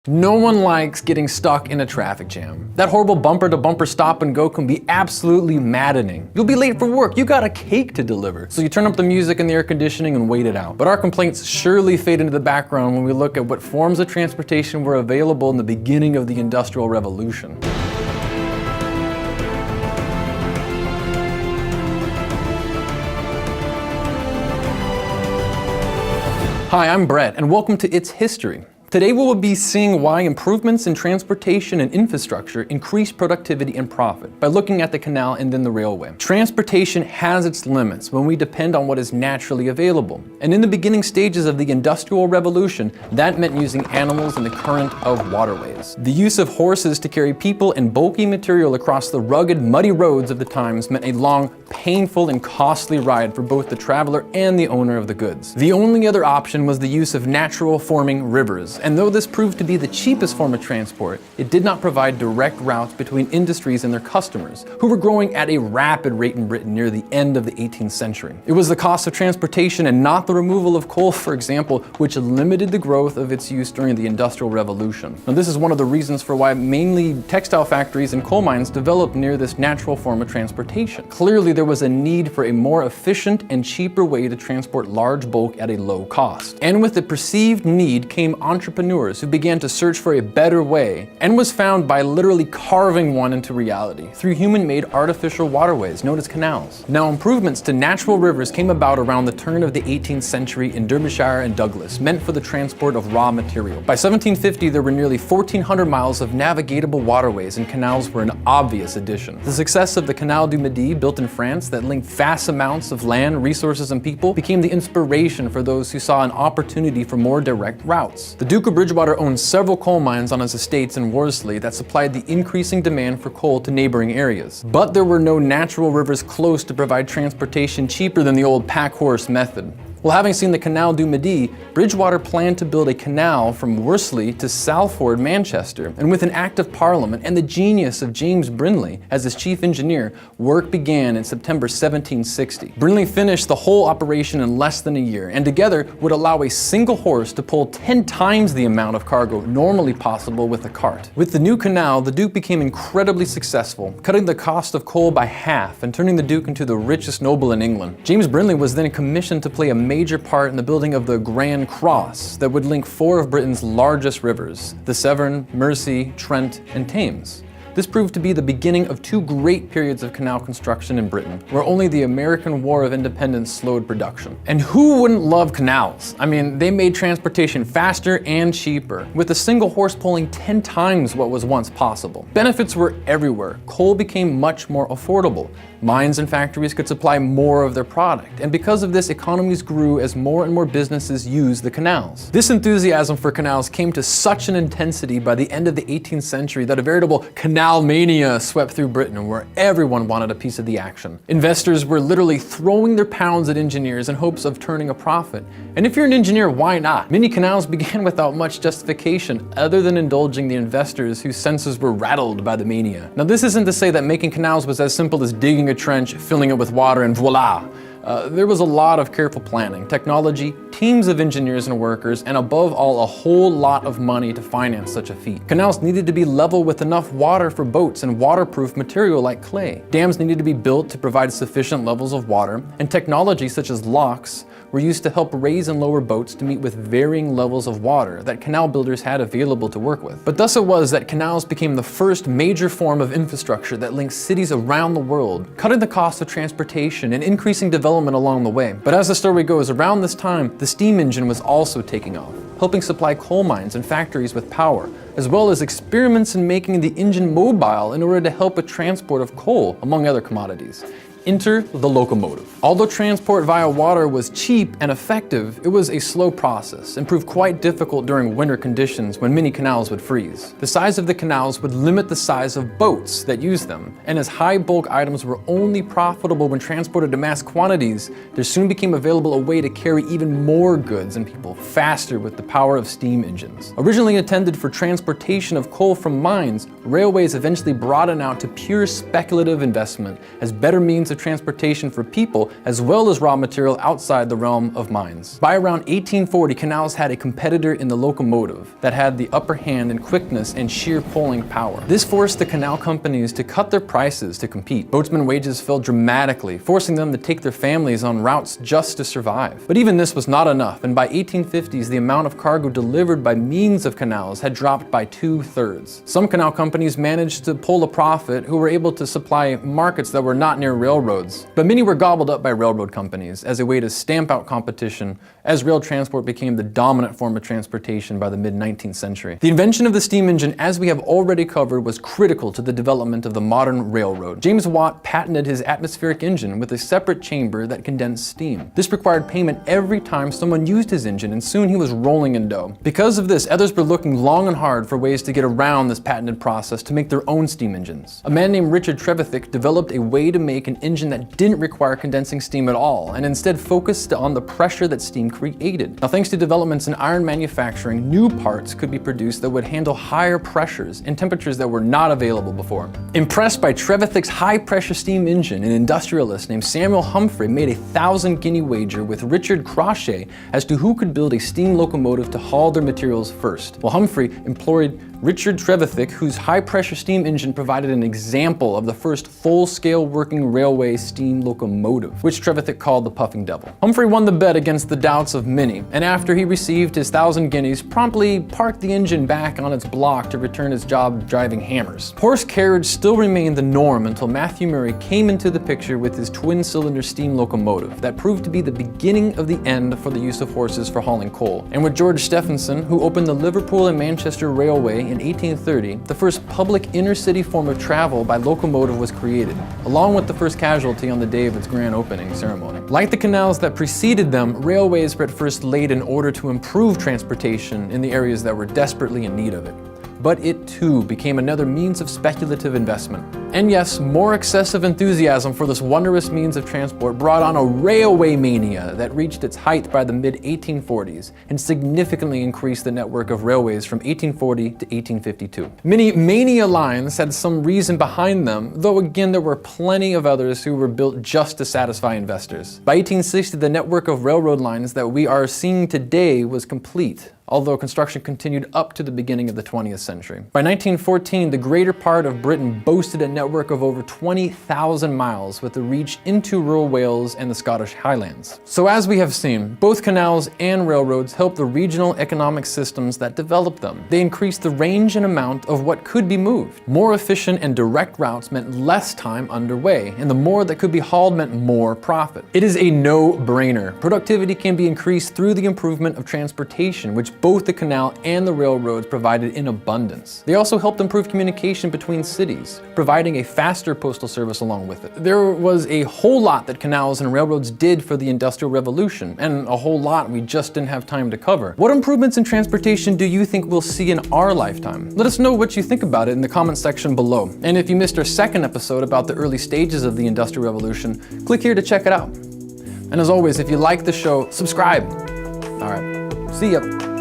No one likes getting stuck in a traffic jam. That horrible bumper-to-bumper stop and go can be absolutely maddening. You'll be late for work, you got a cake to deliver, so you turn up the music and the air conditioning and wait it out. But our complaints surely fade into the background when we look at what forms of transportation were available in the beginning of the Industrial Revolution. Hi, I'm Brett, and welcome to It's History. Today we will be seeing why improvements in transportation and infrastructure increase productivity and profit by looking at the canal and then the railway. Transportation has its limits when we depend on what is naturally available. And in the beginning stages of the Industrial Revolution, that meant using animals in the current of waterways. The use of horses to carry people and bulky material across the rugged, muddy roads of the times meant a long, painful, and costly ride for both the traveler and the owner of the goods. The only other option was the use of natural forming rivers. And though this proved to be the cheapest form of transport, it did not provide direct routes between industries and their customers, who were growing at a rapid rate in Britain near the end of the 18th century. It was the cost of transportation and not the removal of coal, for example, which limited the growth of its use during the Industrial Revolution. Now, this is one of the reasons for why mainly textile factories and coal mines developed near this natural form of transportation. Clearly, there was a need for a more efficient and cheaper way to transport large bulk at a low cost. And with the perceived need came entrepreneurs who began to search for a better way, and was found by literally carving one into reality through human-made artificial waterways known as canals. Now, improvements to natural rivers came about around the turn of the 18th century in Derbyshire and Douglas, meant for the transport of raw material. By 1750, there were nearly 1,400 miles of navigatable waterways, and canals were an obvious addition. The success of the Canal du Midi, built in France, that linked vast amounts of land, resources, and people, became the inspiration for those who saw an opportunity for more direct routes. The Duke of Bridgewater owned several coal mines on his estates in Worsley that supplied the increasing demand for coal to neighboring areas. But there were no natural rivers close to provide transportation cheaper than the old pack horse method. Well, having seen the Canal du Midi, Bridgewater planned to build a canal from Worsley to Salford, Manchester, and with an Act of Parliament and the genius of James Brindley as his chief engineer, work began in September 1760. Brindley finished the whole operation in less than a year, and together would allow a single horse to pull 10 times the amount of cargo normally possible with a cart. With the new canal, the Duke became incredibly successful, cutting the cost of coal by half and turning the Duke into the richest noble in England. James Brindley was then commissioned to play a major part in the building of the Grand Cross that would link four of Britain's largest rivers, the Severn, Mersey, Trent, and Thames. This proved to be the beginning of two great periods of canal construction in Britain, where only the American War of Independence slowed production. And who wouldn't love canals? I mean, they made transportation faster and cheaper, with a single horse pulling 10 times what was once possible. Benefits were everywhere. Coal became much more affordable. Mines and factories could supply more of their product, and because of this, economies grew as more and more businesses used the canals. This enthusiasm for canals came to such an intensity by the end of the 18th century that a veritable canal mania swept through Britain, where everyone wanted a piece of the action. Investors were literally throwing their pounds at engineers in hopes of turning a profit. And if you're an engineer, why not? Many canals began without much justification other than indulging the investors whose senses were rattled by the mania. Now, this isn't to say that making canals was as simple as digging a trench, filling it with water, and voila! There was a lot of careful planning, technology, teams of engineers and workers, and above all, a whole lot of money to finance such a feat. Canals needed to be level with enough water for boats and waterproof material like clay. Dams needed to be built to provide sufficient levels of water, and technology such as locks were used to help raise and lower boats to meet with varying levels of water that canal builders had available to work with. But thus it was that canals became the first major form of infrastructure that linked cities around the world, cutting the cost of transportation and increasing development along the way. But as the story goes, around this time, the steam engine was also taking off, helping supply coal mines and factories with power, as well as experiments in making the engine mobile in order to help with transport of coal, among other commodities. Enter the locomotive. Although transport via water was cheap and effective, it was a slow process and proved quite difficult during winter conditions when many canals would freeze. The size of the canals would limit the size of boats that used them, and as high bulk items were only profitable when transported to mass quantities, there soon became available a way to carry even more goods and people faster with the power of steam engines. Originally intended for transportation of coal from mines, railways eventually broadened out to pure speculative investment as better means of of transportation for people as well as raw material outside the realm of mines. By around 1840, canals had a competitor in the locomotive that had the upper hand in quickness and sheer pulling power. This forced the canal companies to cut their prices to compete. Boatsmen wages fell dramatically, forcing them to take their families on routes just to survive. But even this was not enough, and by 1850s, the amount of cargo delivered by means of canals had dropped by 2/3. Some canal companies managed to pull a profit who were able to supply markets that were not near railroads. But many were gobbled up by railroad companies as a way to stamp out competition, as rail transport became the dominant form of transportation by the mid-19th century. The invention of the steam engine, as we have already covered, was critical to the development of the modern railroad. James Watt patented his atmospheric engine with a separate chamber that condensed steam. This required payment every time someone used his engine, and soon he was rolling in dough. Because of this, others were looking long and hard for ways to get around this patented process to make their own steam engines. A man named Richard Trevithick developed a way to make an engine that didn't require condensing steam at all, and instead focused on the pressure that steam created. Now, thanks to developments in iron manufacturing, new parts could be produced that would handle higher pressures and temperatures that were not available before. Impressed by Trevithick's high-pressure steam engine, an industrialist named Samuel Humphrey made a 1,000-guinea wager with Richard Crochet as to who could build a steam locomotive to haul their materials first. Well, Humphrey employed Richard Trevithick, whose high-pressure steam engine provided an example of the first full-scale working railway steam locomotive, which Trevithick called the Puffing Devil. Humphrey won the bet against the doubts of many, and after he received his 1,000 guineas, promptly parked the engine back on its block to return his job driving hammers. Horse carriage still remained the norm until Matthew Murray came into the picture with his twin-cylinder steam locomotive that proved to be the beginning of the end for the use of horses for hauling coal. And with George Stephenson, who opened the Liverpool and Manchester Railway in 1830, the first public inner-city form of travel by locomotive was created, along with the first casualty on the day of its grand opening ceremony. Like the canals that preceded them, railways were at first laid in order to improve transportation in the areas that were desperately in need of it. But it too became another means of speculative investment. And yes, more excessive enthusiasm for this wondrous means of transport brought on a railway mania that reached its height by the mid-1840s and significantly increased the network of railways from 1840 to 1852. Many mania lines had some reason behind them, though again there were plenty of others who were built just to satisfy investors. By 1860, the network of railroad lines that we are seeing today was complete, although construction continued up to the beginning of the 20th century. By 1914, the greater part of Britain boasted a network of over 20,000 miles with a reach into rural Wales and the Scottish Highlands. So as we have seen, both canals and railroads helped the regional economic systems that developed them. They increased the range and amount of what could be moved. More efficient and direct routes meant less time underway, and the more that could be hauled meant more profit. It is a no-brainer. Productivity can be increased through the improvement of transportation, which both the canal and the railroads provided in abundance. They also helped improve communication between cities, providing a faster postal service along with it. There was a whole lot that canals and railroads did for the Industrial Revolution, and a whole lot we just didn't have time to cover. What improvements in transportation do you think we'll see in our lifetime? Let us know what you think about it in the comment section below. And if you missed our second episode about the early stages of the Industrial Revolution, click here to check it out. And as always, if you like the show, subscribe. All right, see ya.